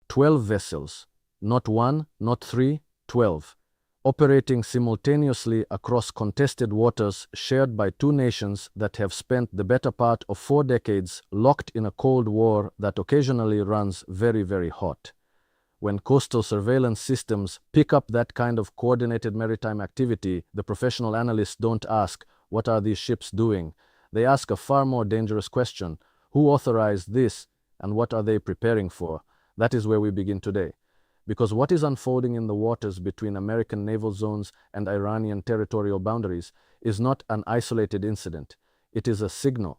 12 vessels, not one, not three, 12, operating simultaneously across contested waters shared by two nations that have spent the better part of 4 decades locked in a Cold War that occasionally runs very, very hot. When coastal surveillance systems pick up that kind of coordinated maritime activity, the professional analysts don't ask, "What are these ships doing?" They ask a far more dangerous question: who authorized this and what are they preparing for? That is where we begin today. Because what is unfolding in the waters between American naval zones and Iranian territorial boundaries is not an isolated incident. It is a signal.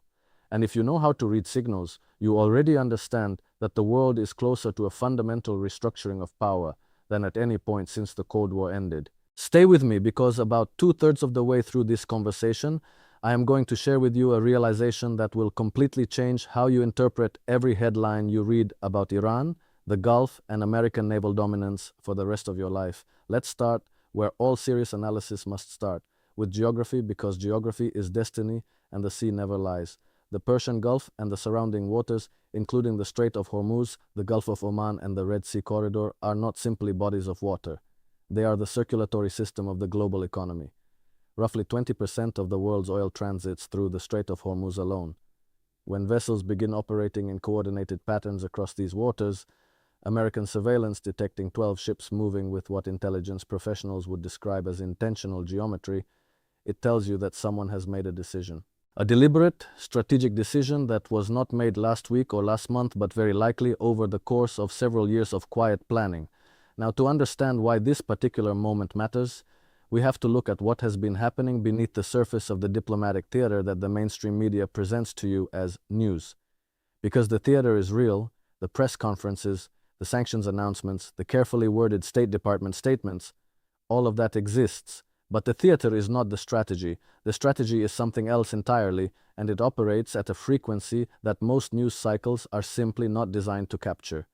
And if you know how to read signals, you already understand that the world is closer to a fundamental restructuring of power than at any point since the Cold War ended. Stay with me, because about 2/3 of the way through this conversation, I am going to share with you a realization that will completely change how you interpret every headline you read about Iran, the Gulf, and American naval dominance for the rest of your life. Let's start where all serious analysis must start, with geography, because geography is destiny and the sea never lies. The Persian Gulf and the surrounding waters, including the Strait of Hormuz, the Gulf of Oman, and the Red Sea corridor, are not simply bodies of water. They are the circulatory system of the global economy. Roughly 20% of the world's oil transits through the Strait of Hormuz alone. When vessels begin operating in coordinated patterns across these waters, American surveillance detecting 12 ships moving with what intelligence professionals would describe as intentional geometry, it tells you that someone has made a decision. A deliberate, strategic decision that was not made last week or last month, but very likely over the course of several years of quiet planning. Now, to understand why this particular moment matters, we have to look at what has been happening beneath the surface of the diplomatic theater that the mainstream media presents to you as news. Because the theater is real, the press conferences, the sanctions announcements, the carefully worded State Department statements, all of that exists. But the theater is not the strategy. The strategy is something else entirely, and it operates at a frequency that most news cycles are simply not designed to capture.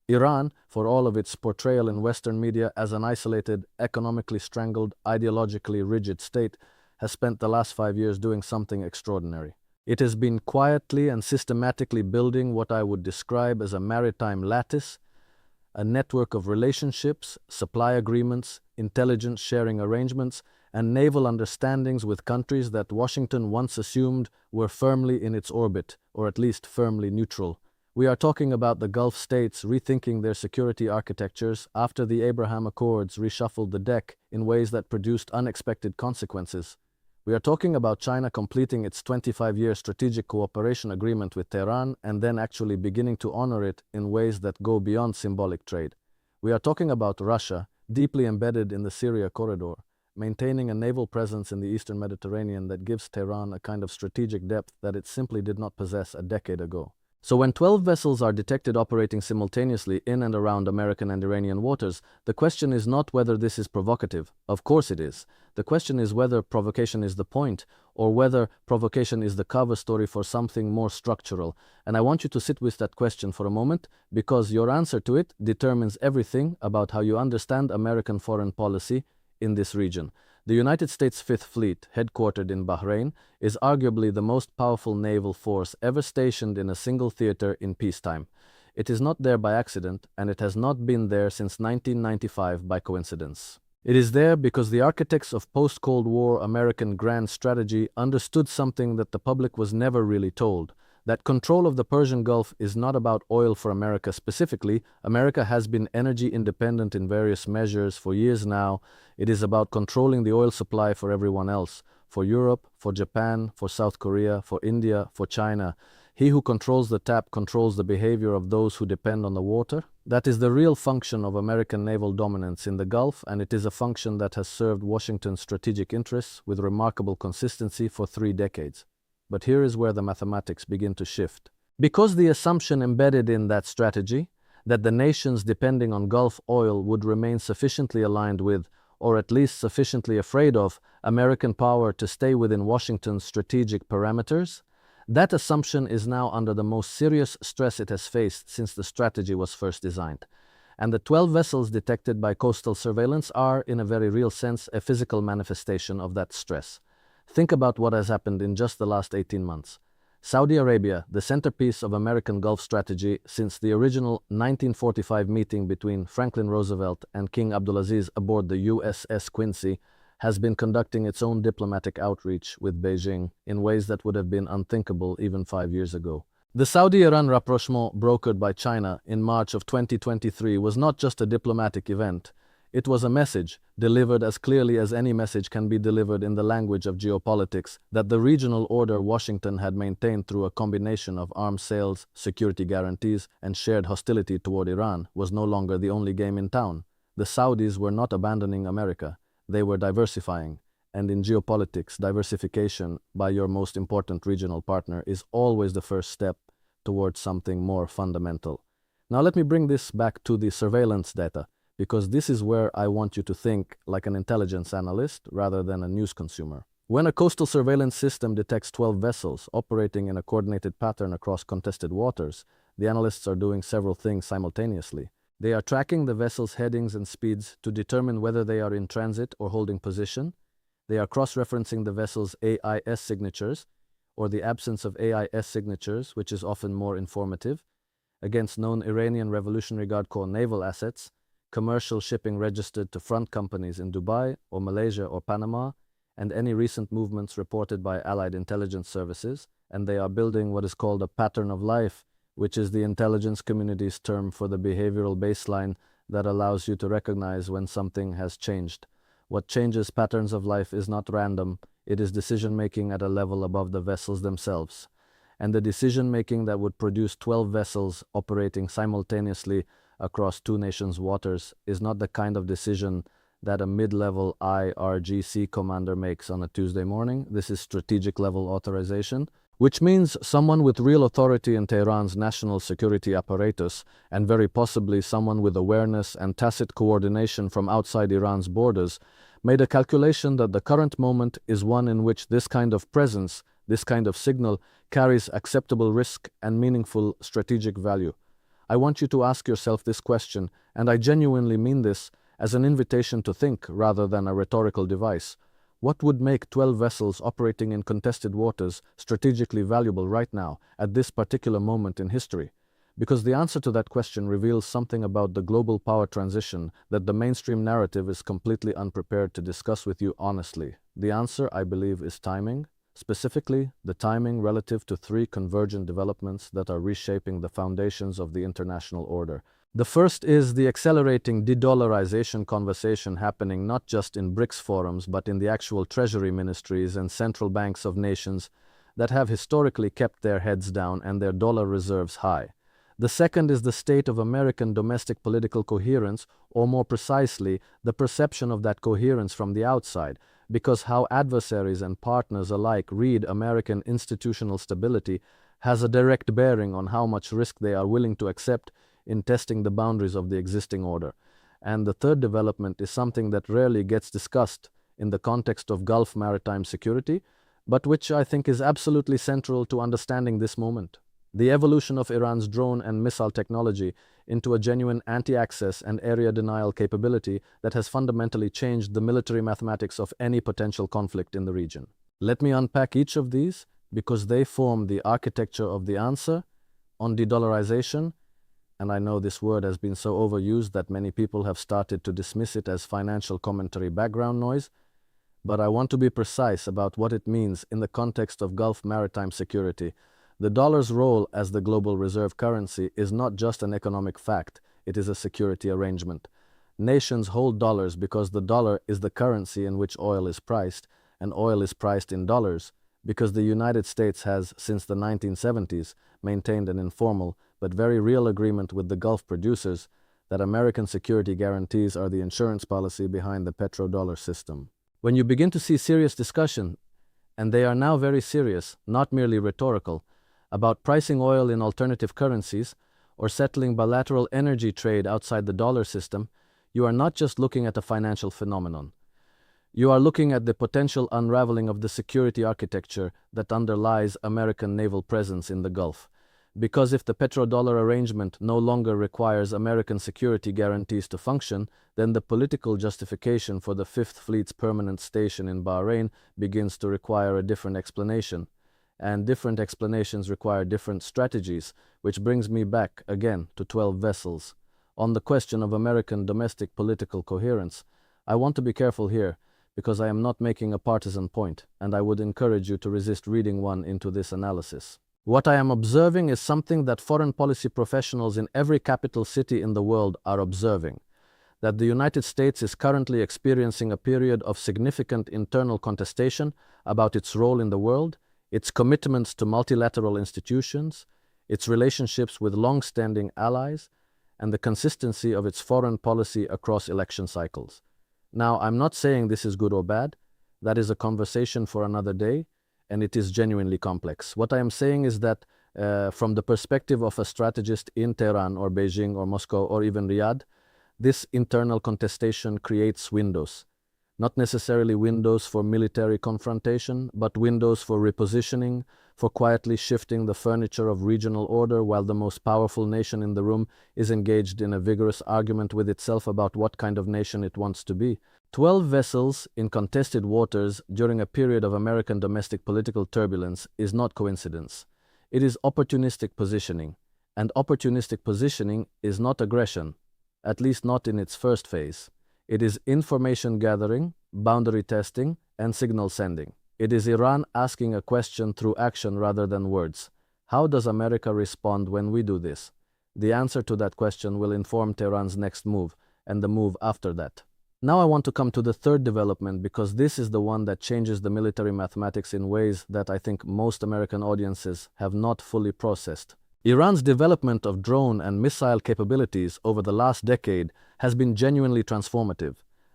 Iran, for all of its portrayal in Western media as an isolated, economically strangled, ideologically rigid state, has spent the last 5 years doing something extraordinary. It has been quietly and systematically building what I would describe as a maritime lattice, a network of relationships, supply agreements, intelligence sharing arrangements, and naval understandings with countries that Washington once assumed were firmly in its orbit, or at least firmly neutral. We are talking about the Gulf states rethinking their security architectures after the Abraham Accords reshuffled the deck in ways that produced unexpected consequences. We are talking about China completing its 25-year strategic cooperation agreement with Tehran and then actually beginning to honor it in ways that go beyond symbolic trade. We are talking about Russia, deeply embedded in the Syria corridor, maintaining a naval presence in the Eastern Mediterranean that gives Tehran a kind of strategic depth that it simply did not possess a decade ago. So when 12 vessels are detected operating simultaneously in and around American and Iranian waters, the question is not whether this is provocative. Of course it is. The question is whether provocation is the point, or whether provocation is the cover story for something more structural. And I want you to sit with that question for a moment, because your answer to it determines everything about how you understand American foreign policy in this region. The United States Fifth Fleet, headquartered in Bahrain, is arguably the most powerful naval force ever stationed in a single theater in peacetime. It is not there by accident, and it has not been there since 1995 by coincidence. It is there because the architects of post-Cold War American grand strategy understood something that the public was never really told. That control of the Persian Gulf is not about oil for America specifically. America has been energy independent in various measures for years now. It is about controlling the oil supply for everyone else, for Europe, for Japan, for South Korea, for India, for China. He who controls the tap controls the behavior of those who depend on the water. That is the real function of American naval dominance in the Gulf, and it is a function that has served Washington's strategic interests with remarkable consistency for 3 decades. But here is where the mathematics begin to shift. Because the assumption embedded in that strategy, that the nations depending on Gulf oil would remain sufficiently aligned with, or at least sufficiently afraid of, American power to stay within Washington's strategic parameters, that assumption is now under the most serious stress it has faced since the strategy was first designed. And the 12 vessels detected by coastal surveillance are, in a very real sense, a physical manifestation of that stress. Think about what has happened in just the last 18 months. Saudi Arabia, the centerpiece of American Gulf strategy since the original 1945 meeting between Franklin Roosevelt and King Abdulaziz aboard the USS Quincy, has been conducting its own diplomatic outreach with Beijing in ways that would have been unthinkable even 5 years ago. The Saudi-Iran rapprochement brokered by China in March of 2023 was not just a diplomatic event. It was a message, delivered as clearly as any message can be delivered in the language of geopolitics, that the regional order Washington had maintained through a combination of arms sales, security guarantees, and shared hostility toward Iran was no longer the only game in town. The Saudis were not abandoning America. They were diversifying. And in geopolitics, diversification by your most important regional partner is always the first step towards something more fundamental. Now let me bring this back to the surveillance data, because this is where I want you to think like an intelligence analyst rather than a news consumer. When a coastal surveillance system detects 12 vessels operating in a coordinated pattern across contested waters, the analysts are doing several things simultaneously. They are tracking the vessels' headings and speeds to determine whether they are in transit or holding position. They are cross-referencing the vessel's AIS signatures, or the absence of AIS signatures, which is often more informative, against known Iranian Revolutionary Guard Corps naval assets, commercial shipping registered to front companies in Dubai or Malaysia or Panama, and any recent movements reported by allied intelligence services, and they are building what is called a pattern of life, which is the intelligence community's term for the behavioral baseline that allows you to recognize when something has changed. What changes patterns of life is not random, it is decision-making at a level above the vessels themselves. And the decision-making that would produce 12 vessels operating simultaneously across two nations' waters is not the kind of decision that a mid-level IRGC commander makes on a Tuesday morning. This is strategic-level authorization, which means someone with real authority in Tehran's national security apparatus, and very possibly someone with awareness and tacit coordination from outside Iran's borders, made a calculation that the current moment is one in which this kind of presence, this kind of signal, carries acceptable risk and meaningful strategic value. I want you to ask yourself this question, and I genuinely mean this as an invitation to think rather than a rhetorical device. What would make 12 vessels operating in contested waters strategically valuable right now, at this particular moment in history? Because the answer to that question reveals something about the global power transition that the mainstream narrative is completely unprepared to discuss with you honestly. The answer, I believe, is timing. Specifically, the timing relative to three convergent developments that are reshaping the foundations of the international order. The first is the accelerating de-dollarization conversation happening not just in BRICS forums but in the actual treasury ministries and central banks of nations that have historically kept their heads down and their dollar reserves high. The second is the state of American domestic political coherence, or more precisely, the perception of that coherence from the outside, because how adversaries and partners alike read American institutional stability has a direct bearing on how much risk they are willing to accept in testing the boundaries of the existing order. And the third development is something that rarely gets discussed in the context of Gulf maritime security, but which I think is absolutely central to understanding this moment. The evolution of Iran's drone and missile technology into a genuine anti-access and area denial capability that has fundamentally changed the military mathematics of any potential conflict in the region. Let me unpack each of these because they form the architecture of the answer on de-dollarization, and I know this word has been so overused that many people have started to dismiss it as financial commentary background noise, but I want to be precise about what it means in the context of Gulf maritime security. The dollar's role as the global reserve currency is not just an economic fact, it is a security arrangement. Nations hold dollars because the dollar is the currency in which oil is priced, and oil is priced in dollars because the United States has, since the 1970s, maintained an informal but very real agreement with the Gulf producers that American security guarantees are the insurance policy behind the petrodollar system. When you begin to see serious discussion, and they are now very serious, not merely rhetorical, about pricing oil in alternative currencies or settling bilateral energy trade outside the dollar system, you are not just looking at a financial phenomenon. You are looking at the potential unraveling of the security architecture that underlies American naval presence in the Gulf. Because if the petrodollar arrangement no longer requires American security guarantees to function, then the political justification for the Fifth Fleet's permanent station in Bahrain begins to require a different explanation. and different explanations require different strategies, which brings me back again to 12 vessels. On the question of American domestic political coherence, I want to be careful here, because I am not making a partisan point, and I would encourage you to resist reading one into this analysis. What I am observing is something that foreign policy professionals in every capital city in the world are observing, that the United States is currently experiencing a period of significant internal contestation about its role in the world, its commitments to multilateral institutions, its relationships with long-standing allies, and the consistency of its foreign policy across election cycles. Now, I'm not saying this is good or bad. That is a conversation for another day, and it is genuinely complex. What I am saying is that from the perspective of a strategist in Tehran or Beijing or Moscow or even Riyadh, this internal contestation creates windows. Not necessarily windows for military confrontation, but windows for repositioning, for quietly shifting the furniture of regional order while the most powerful nation in the room is engaged in a vigorous argument with itself about what kind of nation it wants to be. 12 vessels in contested waters during a period of American domestic political turbulence is not coincidence. It is opportunistic positioning, and opportunistic positioning is not aggression, at least not in its first phase. It is information gathering, boundary testing, and signal sending. It is Iran asking a question through action rather than words. How does America respond when we do this? The answer to that question will inform Tehran's next move, and the move after that. Now I want to come to the third development, because this is the one that changes the military mathematics in ways that I think most American audiences have not fully processed. Iran's development of drone and missile capabilities over the last decade has been genuinely transformative,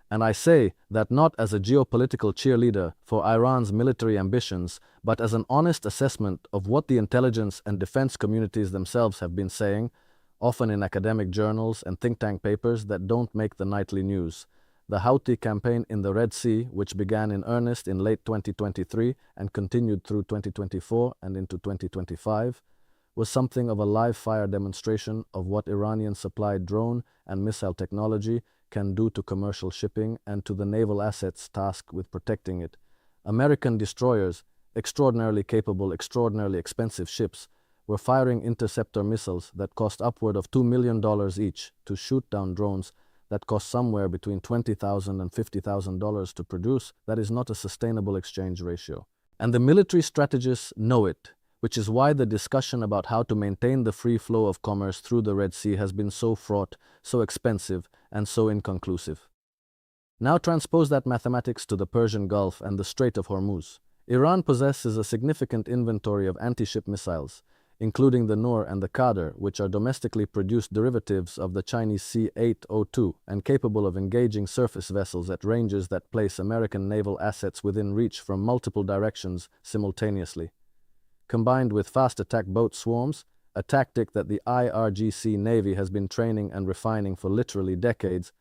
and I say that not as a geopolitical cheerleader for Iran's military ambitions, but as an honest assessment of what the intelligence and defense communities themselves have been saying, often in academic journals and think tank papers that don't make the nightly news. The Houthi campaign in the Red Sea, which began in earnest in late 2023 and continued through 2024 and into 2025, was something of a live-fire demonstration of what Iranian-supplied drone and missile technology can do to commercial shipping and to the naval assets tasked with protecting it. American destroyers, extraordinarily capable, extraordinarily expensive ships, were firing interceptor missiles that cost upward of $2 million each to shoot down drones that cost somewhere between $20,000 and $50,000 to produce. That is not a sustainable exchange ratio. And the military strategists know it, which is why the discussion about how to maintain the free flow of commerce through the Red Sea has been so fraught, so expensive, and so inconclusive. Now transpose that mathematics to the Persian Gulf and the Strait of Hormuz. Iran possesses a significant inventory of anti-ship missiles, including the Noor and the Qadr, which are domestically produced derivatives of the Chinese C-802 and capable of engaging surface vessels at ranges that place American naval assets within reach from multiple directions simultaneously. Combined with fast attack boat swarms, a tactic that the IRGC Navy has been training and refining for literally decades,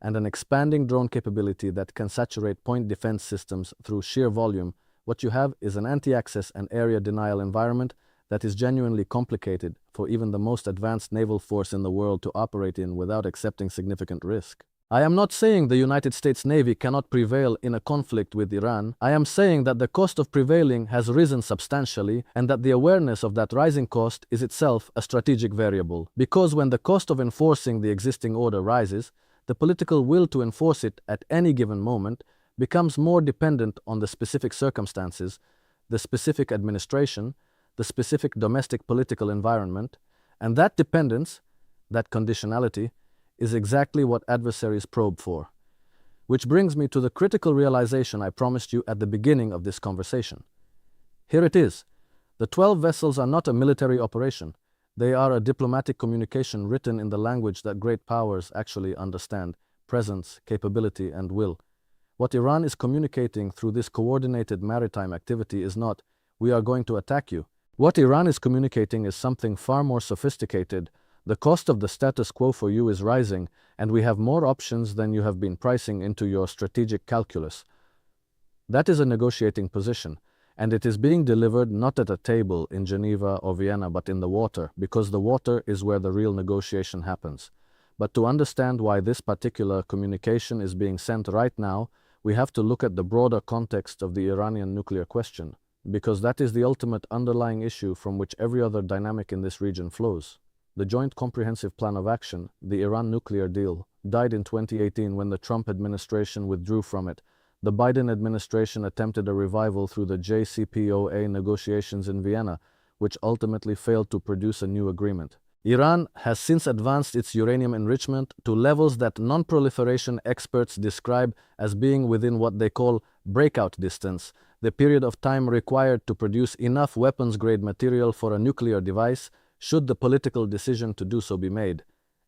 and an expanding drone capability that can saturate point defense systems through sheer volume, what you have is an anti-access and area denial environment that is genuinely complicated for even the most advanced naval force in the world to operate in without accepting significant risk. I am not saying the United States Navy cannot prevail in a conflict with Iran. I am saying that the cost of prevailing has risen substantially, and that the awareness of that rising cost is itself a strategic variable. Because when the cost of enforcing the existing order rises, the political will to enforce it at any given moment becomes more dependent on the specific circumstances, the specific administration, the specific domestic political environment, and that dependence, that conditionality, is exactly what adversaries probe for. Which brings me to the critical realization I promised you at the beginning of this conversation. Here it is. The 12 vessels are not a military operation. They are a diplomatic communication written in the language that great powers actually understand: presence, capability, and will. What Iran is communicating through this coordinated maritime activity is not, "We are going to attack you." What Iran is communicating is something far more sophisticated. The cost of the status quo for you is rising, and we have more options than you have been pricing into your strategic calculus. That is a negotiating position, and it is being delivered not at a table in Geneva or Vienna, but in the water, because the water is where the real negotiation happens. But to understand why this particular communication is being sent right now, we have to look at the broader context of the Iranian nuclear question. because that is the ultimate underlying issue from which every other dynamic in this region flows. The Joint Comprehensive Plan of Action, the Iran nuclear deal, died in 2018 when the Trump administration withdrew from it. The Biden administration attempted a revival through the JCPOA negotiations in Vienna, which ultimately failed to produce a new agreement. Iran has since advanced its uranium enrichment to levels that non-proliferation experts describe as being within what they call breakout distance, the period of time required to produce enough weapons-grade material for a nuclear device, should the political decision to do so be made.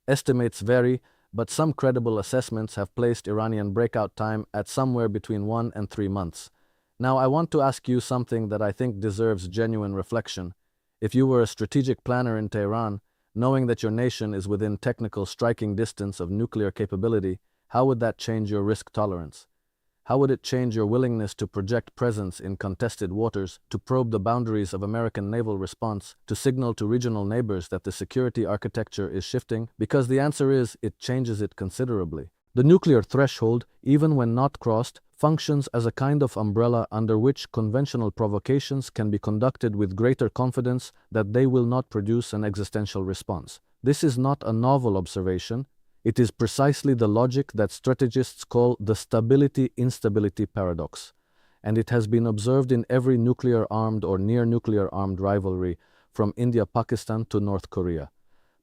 Estimates vary, but some credible assessments have placed Iranian breakout time at somewhere between 1 and 3 months. Now, I want to ask you something that I think deserves genuine reflection. If you were a strategic planner in Tehran, knowing that your nation is within technical striking distance of nuclear capability, how would that change your risk tolerance? How would it change your willingness to project presence in contested waters, to probe the boundaries of American naval response, to signal to regional neighbors that the security architecture is shifting? Because the answer is, it changes it considerably. The nuclear threshold, even when not crossed, functions as a kind of umbrella under which conventional provocations can be conducted with greater confidence that they will not produce an existential response. This is not a novel observation. It is precisely the logic that strategists call the stability-instability paradox, and it has been observed in every nuclear-armed or near-nuclear-armed rivalry, from India-Pakistan to North Korea.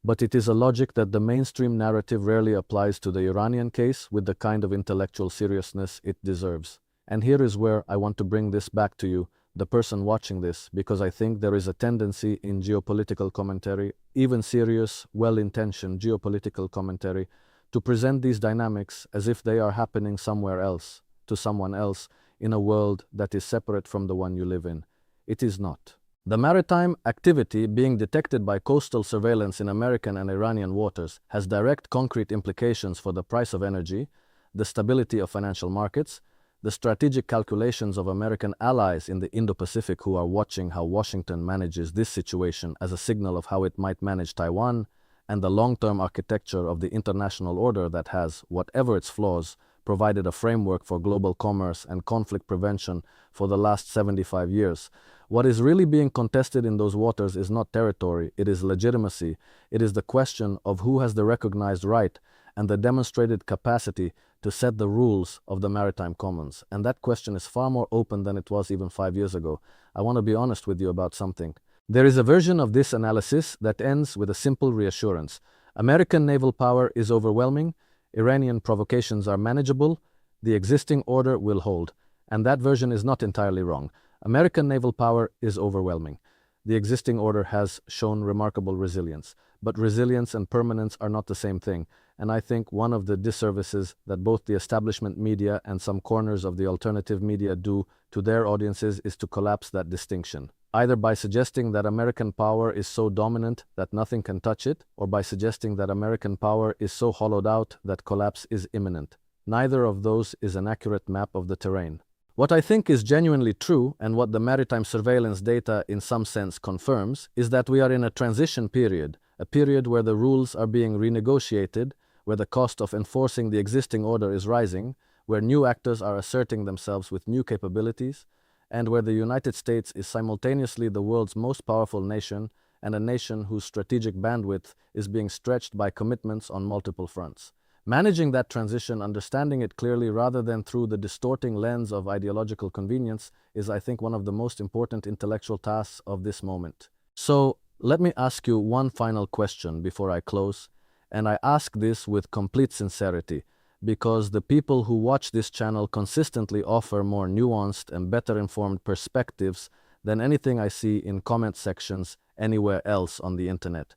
But it is a logic that the mainstream narrative rarely applies to the Iranian case with the kind of intellectual seriousness it deserves. And here is where I want to bring this back to you, the person watching this, because I think there is a tendency in geopolitical commentary, even serious, well-intentioned geopolitical commentary, to present these dynamics as if they are happening somewhere else, to someone else, in a world that is separate from the one you live in. It is not. The maritime activity being detected by coastal surveillance in American and Iranian waters has direct concrete implications for the price of energy, the stability of financial markets, the strategic calculations of American allies in the Indo-Pacific who are watching how Washington manages this situation as a signal of how it might manage Taiwan, and the long-term architecture of the international order that has, whatever its flaws, provided a framework for global commerce and conflict prevention for the last 75 years. What is really being contested in those waters is not territory, it is legitimacy. It is the question of who has the recognized right and the demonstrated capacity to set the rules of the maritime commons. And that question is far more open than it was even 5 years ago. I want to be honest with you about something. There is a version of this analysis that ends with a simple reassurance. American naval power is overwhelming, Iranian provocations are manageable, the existing order will hold. And that version is not entirely wrong. American naval power is overwhelming. The existing order has shown remarkable resilience. But resilience and permanence are not the same thing. And I think one of the disservices that both the establishment media and some corners of the alternative media do to their audiences is to collapse that distinction, either by suggesting that American power is so dominant that nothing can touch it, or by suggesting that American power is so hollowed out that collapse is imminent. Neither of those is an accurate map of the terrain. What I think is genuinely true, and what the maritime surveillance data in some sense confirms, is that we are in a transition period, a period where the rules are being renegotiated, where the cost of enforcing the existing order is rising, where new actors are asserting themselves with new capabilities, and where the United States is simultaneously the world's most powerful nation and a nation whose strategic bandwidth is being stretched by commitments on multiple fronts. Managing that transition, understanding it clearly rather than through the distorting lens of ideological convenience, is, I think, one of the most important intellectual tasks of this moment. So, let me ask you one final question before I close, and I ask this with complete sincerity, because the people who watch this channel consistently offer more nuanced and better informed perspectives than anything I see in comment sections anywhere else on the internet.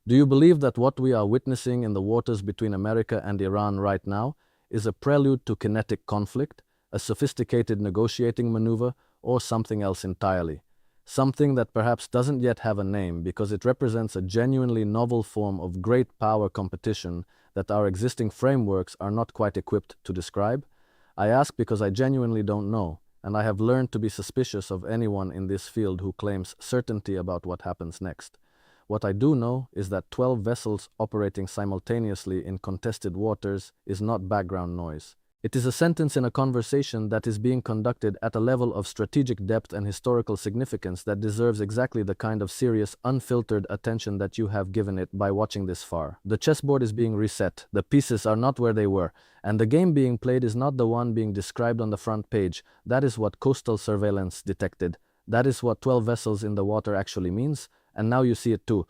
Do you believe that what we are witnessing in the waters between America and Iran right now is a prelude to kinetic conflict, a sophisticated negotiating maneuver, or something else entirely? Something that perhaps doesn't yet have a name because it represents a genuinely novel form of great power competition that our existing frameworks are not quite equipped to describe? I ask because I genuinely don't know, and I have learned to be suspicious of anyone in this field who claims certainty about what happens next. What I do know is that 12 vessels operating simultaneously in contested waters is not background noise. It is a sentence in a conversation that is being conducted at a level of strategic depth and historical significance that deserves exactly the kind of serious, unfiltered attention that you have given it by watching this far. The chessboard is being reset, the pieces are not where they were, and the game being played is not the one being described on the front page. That is what coastal surveillance detected. That is what 12 vessels in the water actually means, and now you see it too.